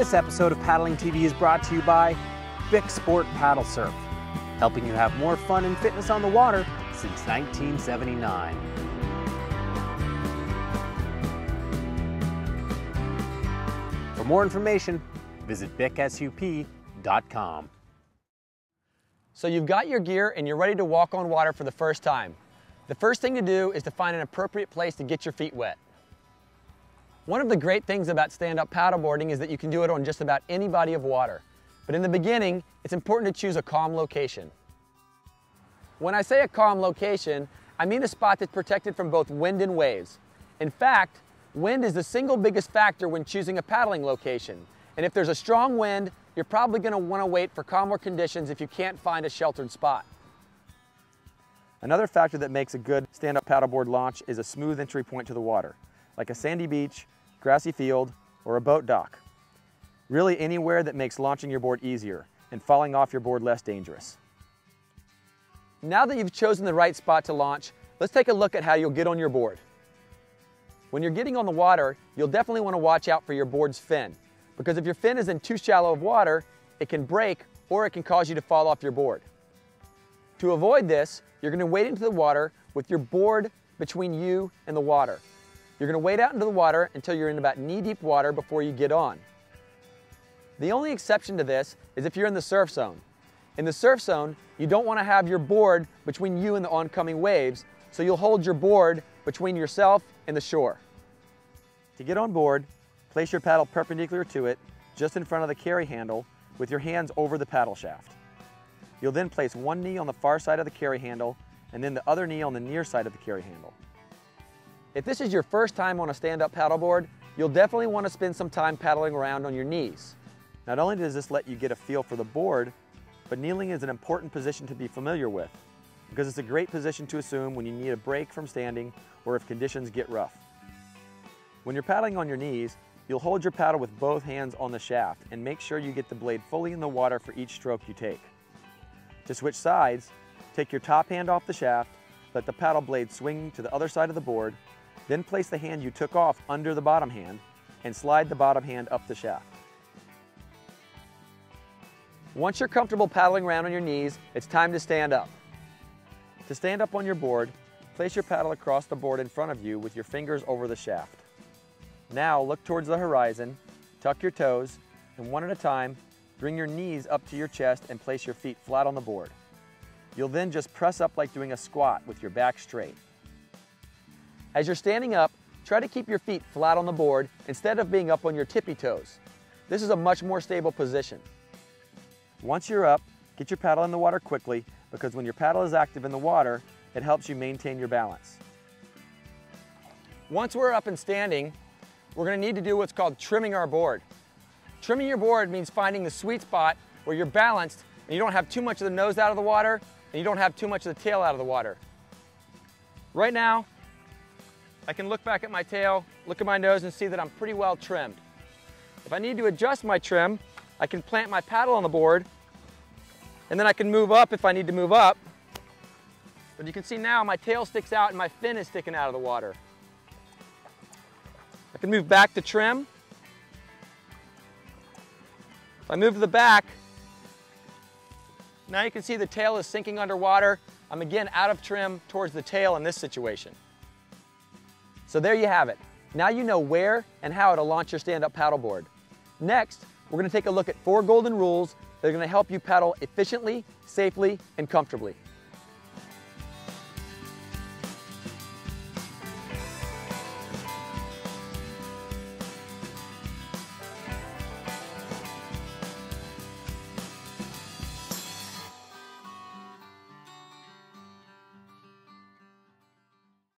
This episode of Paddling TV is brought to you by Bic Sport Paddle Surf, helping you have more fun and fitness on the water since 1979. For more information, visit bicsup.com. So you've got your gear and you're ready to walk on water for the first time. The first thing to do is to find an appropriate place to get your feet wet. One of the great things about stand-up paddleboarding is that you can do it on just about any body of water. But in the beginning, it's important to choose a calm location. When I say a calm location, I mean a spot that's protected from both wind and waves. In fact, wind is the single biggest factor when choosing a paddling location. And if there's a strong wind, you're probably going to want to wait for calmer conditions if you can't find a sheltered spot. Another factor that makes a good stand-up paddleboard launch is a smooth entry point to the water, like a sandy beach, grassy field, or a boat dock. Really anywhere that makes launching your board easier and falling off your board less dangerous. Now that you've chosen the right spot to launch, let's take a look at how you'll get on your board. When you're getting on the water, you'll definitely want to watch out for your board's fin, because if your fin is in too shallow of water, it can break or it can cause you to fall off your board. To avoid this, you're going to wade into the water with your board between you and the water. You're going to wade out into the water until you're in about knee-deep water before you get on. The only exception to this is if you're in the surf zone. In the surf zone, you don't want to have your board between you and the oncoming waves, so you'll hold your board between yourself and the shore. To get on board, place your paddle perpendicular to it, just in front of the carry handle, with your hands over the paddle shaft. You'll then place one knee on the far side of the carry handle, and then the other knee on the near side of the carry handle. If this is your first time on a stand-up paddleboard, you'll definitely want to spend some time paddling around on your knees. Not only does this let you get a feel for the board, but kneeling is an important position to be familiar with, because it's a great position to assume when you need a break from standing or if conditions get rough. When you're paddling on your knees, you'll hold your paddle with both hands on the shaft and make sure you get the blade fully in the water for each stroke you take. To switch sides, take your top hand off the shaft, let the paddle blade swing to the other side of the board, then place the hand you took off under the bottom hand and slide the bottom hand up the shaft. Once you're comfortable paddling around on your knees, it's time to stand up. To stand up on your board, place your paddle across the board in front of you with your fingers over the shaft. Now look towards the horizon, tuck your toes, and one at a time, bring your knees up to your chest and place your feet flat on the board. You'll then just press up like doing a squat with your back straight. As you're standing up, try to keep your feet flat on the board instead of being up on your tippy toes. This is a much more stable position. Once you're up, get your paddle in the water quickly, because when your paddle is active in the water, it helps you maintain your balance. Once we're up and standing, we're going to need to do what's called trimming our board. Trimming your board means finding the sweet spot where you're balanced and you don't have too much of the nose out of the water and you don't have too much of the tail out of the water. Right now, I can look back at my tail, look at my nose, and see that I'm pretty well trimmed. If I need to adjust my trim, I can plant my paddle on the board, and then I can move up if I need to move up. But you can see now my tail sticks out and my fin is sticking out of the water. I can move back to trim. If I move to the back, now you can see the tail is sinking underwater. I'm again out of trim towards the tail in this situation. So there you have it. Now you know where and how to launch your stand-up paddleboard. Next, we're going to take a look at 4 golden rules that are going to help you paddle efficiently, safely, and comfortably.